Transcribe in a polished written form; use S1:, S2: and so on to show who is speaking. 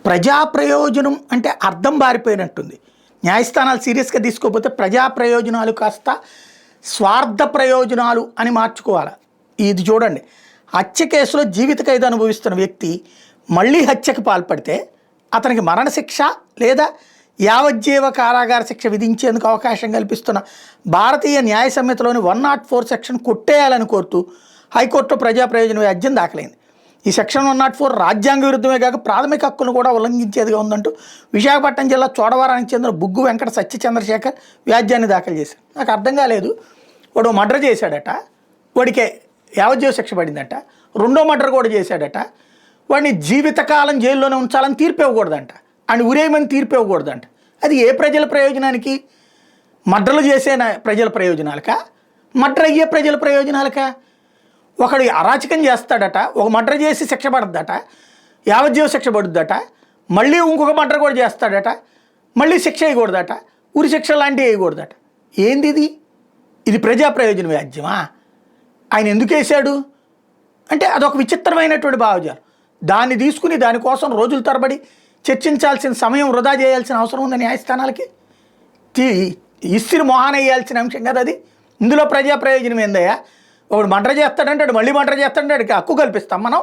S1: ప్రజా ప్రయోజనం అంటే అర్థం బారిపోయినట్టుంది. న్యాయస్థానాలు సీరియస్గా తీసుకోకపోతే ప్రజా ప్రయోజనాలు కాస్త స్వార్థ ప్రయోజనాలు అని మార్చుకోవాలి. ఇది చూడండి, హత్య కేసులో జీవిత ఖైదు అనుభవిస్తున్న వ్యక్తి మళ్ళీ హత్యకు పాల్పడితే అతనికి మరణశిక్ష లేదా యావజ్జీవ కారాగార శిక్ష విధించేందుకు అవకాశం కల్పిస్తున్న భారతీయ న్యాయ సంహితలోని 104 సెక్షన్ కొట్టేయాలని కోరుతూ హైకోర్టులో ప్రజా ప్రయోజన వ్యాజ్యం దాఖలైంది. ఈ సెక్షన్ 104 రాజ్యాంగ విరుద్ధమే కాక ప్రాథమిక హక్కులను కూడా ఉల్లంఘించేదిగా ఉందంటూ విశాఖపట్నం జిల్లా చోడవరానికి చెందిన బుగ్గు వెంకట సత్యచంద్రశేఖర్ వ్యాజ్యాన్ని దాఖలు చేశారు. నాకు అర్థం కాలేదు, వాడు మర్డర్ చేశాడట, వాడికే యావజ్జీవ శిక్ష పడిందట, రెండో మర్డర్ కూడా చేశాడట, వాడిని జీవితకాలం జైల్లోనే ఉంచాలని తీర్పు ఇవ్వకూడదంట, అని ఉరేయమని తీర్పు ఇవ్వకూడదంట. అది ఏ ప్రజల ప్రయోజనానికి? మర్డర్లు చేసే ప్రజల ప్రయోజనాలకా, మర్డర్ అయ్యే ప్రజల ప్రయోజనాలకా? ఒకడు అరాచకం చేస్తాడట, ఒక మర్డర్ చేసి శిక్ష పడుద్దట, యావజ్జీవ శిక్ష పడుద్దట, మళ్ళీ ఇంకొక మర్డర్ కూడా చేస్తాడట, మళ్ళీ శిక్ష వేయకూడదట, ఉరి శిక్ష లాంటివి వేయకూడదట. ఏంది ఇది? ఇది ప్రజా ప్రయోజన వ్యాజ్యమా? ఆయన ఎందుకు వేశాడు అంటే అదొక విచిత్రమైనటువంటి భావజాలం. దాన్ని తీసుకుని దానికోసం రోజుల తరబడి చర్చించాల్సిన సమయం వృధా చేయాల్సిన అవసరం ఉంది న్యాయస్థానాలకి. ఇస్సిరి మొహాన వేయాల్సిన అంశం కదా అది. ఇందులో ప్రజా ప్రయోజనం ఏందయ్యా? ఒకడు మర్డర్ చేస్తాడంటే మళ్ళీ మర్డర్ చేస్తాడంటే హక్కు కల్పిస్తాం మనం.